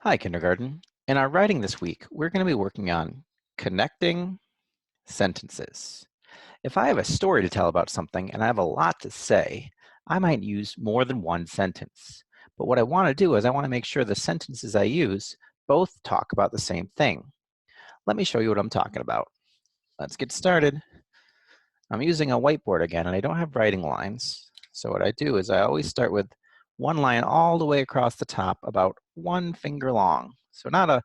Hi, kindergarten. In our writing this week, we're going to be working on connecting sentences. If I have a story to tell about something and I have a lot to say, I might use more than one sentence. But what I want to do is I want to make sure the sentences I use both talk about the same thing. Let me show you what I'm talking about. Let's get started. I'm using a whiteboard again, and I don't have writing lines. So what I do is I always start with one line all the way across the top, about 1 finger long. So not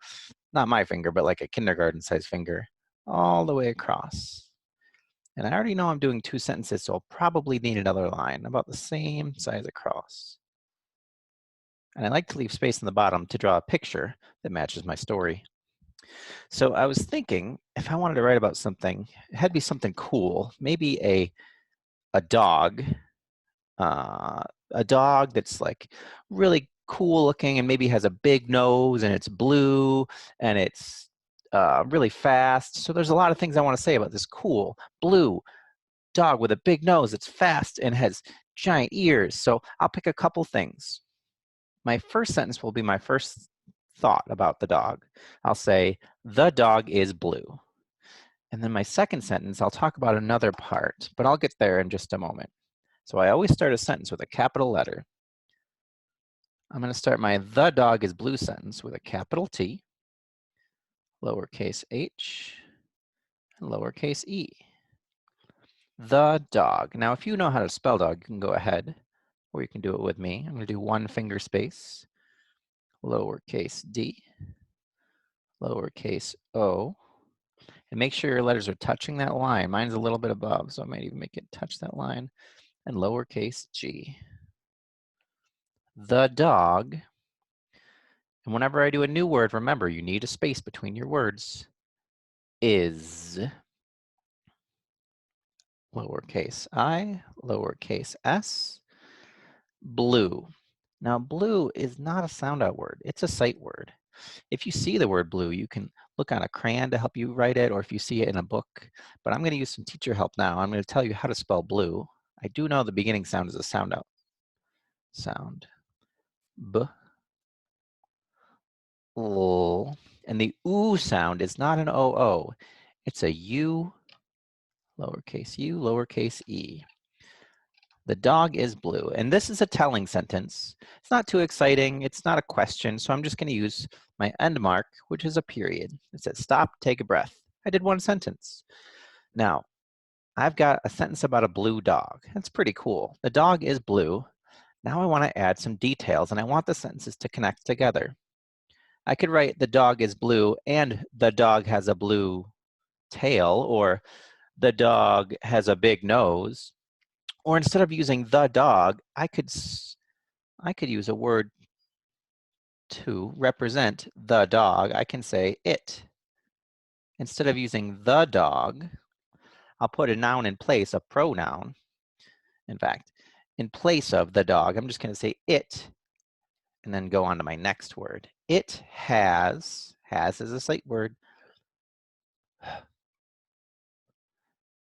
my finger, but like a kindergarten size finger, all the way across. And I already know I'm doing 2 sentences, so I'll probably need another line about the same size across. And I like to leave space in the bottom to draw a picture that matches my story. So I was thinking, if I wanted to write about something, it had to be something cool, maybe a dog, uh, a dog that's like really cool looking and maybe has a big nose and it's blue and it's really fast. So there's a lot of things I want to say about this cool blue dog with a big nose that's fast and has giant ears. So I'll pick a couple things. My first sentence will be my first thought about the dog. I'll say, the dog is blue. And then my second sentence, I'll talk about another part, but I'll get there in just a moment. So I always start a sentence with a capital letter. I'm going to start my the dog is blue sentence with a capital T, lowercase h, and lowercase e. The dog. Now, if you know how to spell dog, you can go ahead, or you can do it with me. I'm going to do 1 finger space, lowercase d, lowercase o, and make sure your letters are touching that line. Mine's a little bit above, so I might even make it touch that line, and lowercase g. The dog. And whenever I do a new word, remember, you need a space between your words. Is, lowercase I, lowercase s, blue. Now, blue is not a sound out word. It's a sight word. If you see the word blue, you can look on a crayon to help you write it, or if you see it in a book. But I'm going to use some teacher help now. I'm going to tell you how to spell blue. I do know the beginning sound is a sound out sound. B, l, and the oo sound is not an oo. It's a u, lowercase u, lowercase e. The dog is blue. And this is a telling sentence. It's not too exciting. It's not a question. So I'm just going to use my end mark, which is a period. It says, stop, take a breath. I did 1 sentence. Now, I've got a sentence about a blue dog. That's pretty cool. The dog is blue. Now I want to add some details, and I want the sentences to connect together. I could write the dog is blue and the dog has a blue tail, or the dog has a big nose. Or instead of using the dog, I could use a word to represent the dog. I can say it. Instead of using the dog, I'll put a noun in place, a pronoun. In fact, in place of the dog, I'm just going to say it, and then go on to my next word. It has is a sight word.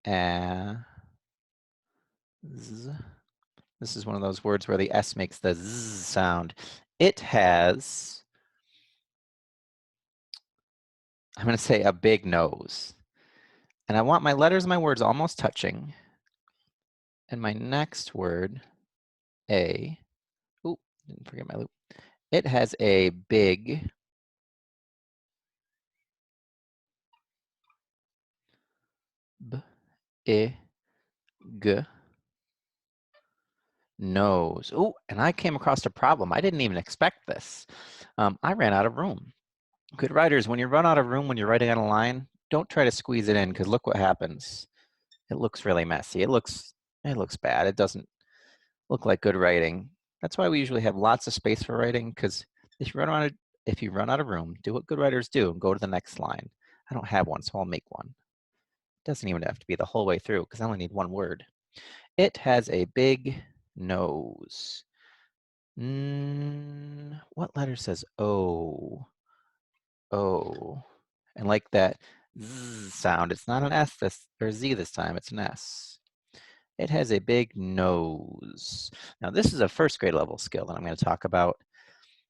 This is one of those words where the S makes the Z sound. It has, I'm going to say a big nose. And I want my letters and my words almost touching. And my next word, a, oh, didn't forget my loop. It has a big g nose. Oh, and I came across a problem. I didn't even expect this. I ran out of room. Good writers, when you run out of room when you're writing on a line, don't try to squeeze it in, because look what happens. It looks really messy. It looks bad. It doesn't look like good writing. That's why we usually have lots of space for writing, because if you run out of room, do what good writers do and go to the next line. I don't have one, so I'll make one. It doesn't even have to be the whole way through, because I only need 1 word. It has a big nose. What letter says O? O. And like that Z sound, it's not an S or Z this time, it's an S. It has a big nose. Now, this is a 1st grade level skill that I'm going to talk about.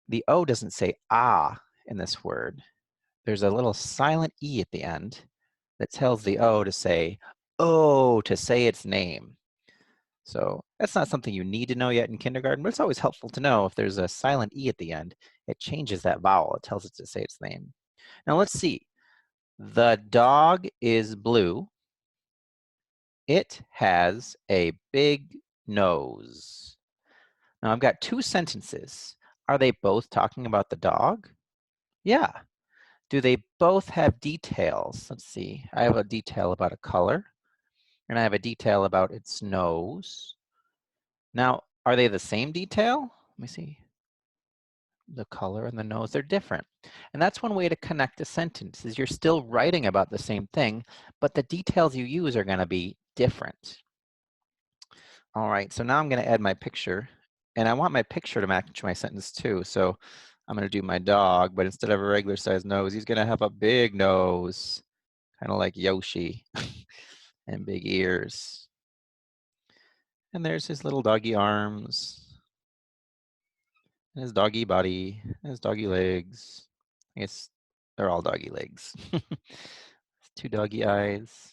The O doesn't say ah, in this word. There's a little silent E at the end that tells the O to say, oh, to say its name. So that's not something you need to know yet in kindergarten, but it's always helpful to know if there's a silent E at the end, it changes that vowel. It tells it to say its name. Now let's see. The dog is blue. It has a big nose. Now I've got two sentences. Are they both talking about the dog? Yeah. Do they both have details? Let's see. I have a detail about a color, and I have a detail about its nose. Now, are they the same detail? Let me see. The color and the nose, they're different. And that's one way to connect a sentence, is you're still writing about the same thing, but the details you use are going to be different. All right, so now I'm going to add my picture, and I want my picture to match my sentence too. So I'm going to do my dog, but instead of a regular sized nose, he's going to have a big nose, kind of like Yoshi, and big ears. And there's his little doggy arms, and his doggy body, and his doggy legs. I guess they're all doggy legs. Two doggy eyes,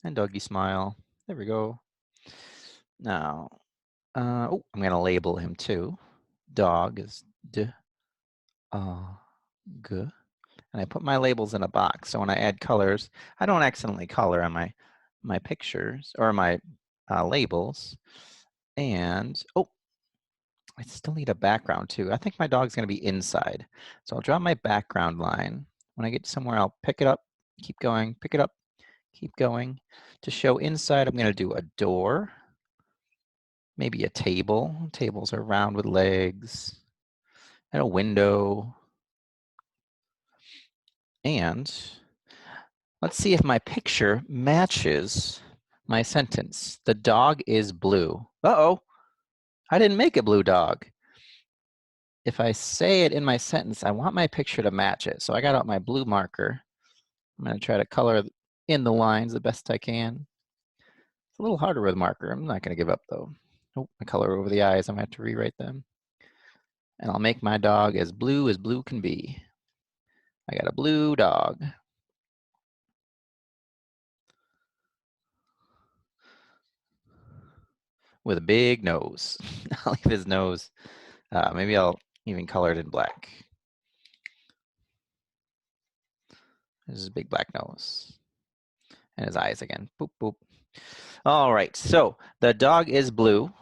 and doggy smile. There we go. Now, oh, I'm going to label him too. Dog is D, G. And I put my labels in a box. So when I add colors, I don't accidentally color on my pictures or my labels. And, oh, I still need a background too. I think my dog's going to be inside. So I'll draw my background line. When I get somewhere, I'll pick it up, keep going, pick it up, keep going. To show inside, I'm going to do a door, maybe a table. Tables are round with legs, and a window. And let's see if my picture matches my sentence. The dog is blue. Uh-oh, I didn't make a blue dog. If I say it in my sentence, I want my picture to match it. So I got out my blue marker. I'm going to try to color in the lines the best I can. It's a little harder with a marker. I'm not going to give up though. Oh, I color over the eyes. I'm going to have to rewrite them. And I'll make my dog as blue can be. I got a blue dog. With a big nose. I'll leave his nose. Maybe I'll even color it in black. This is a big black nose. And his eyes again. Boop, boop. All right, so the dog is blue.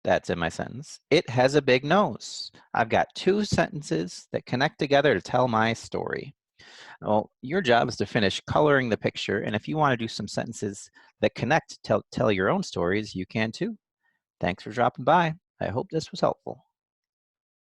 That's in my sentence. It has a big nose. I've got two sentences that connect together to tell my story. Well, your job is to finish coloring the picture, and if you want to do some sentences that connect, tell your own stories, you can too. Thanks for dropping by. I hope this was helpful.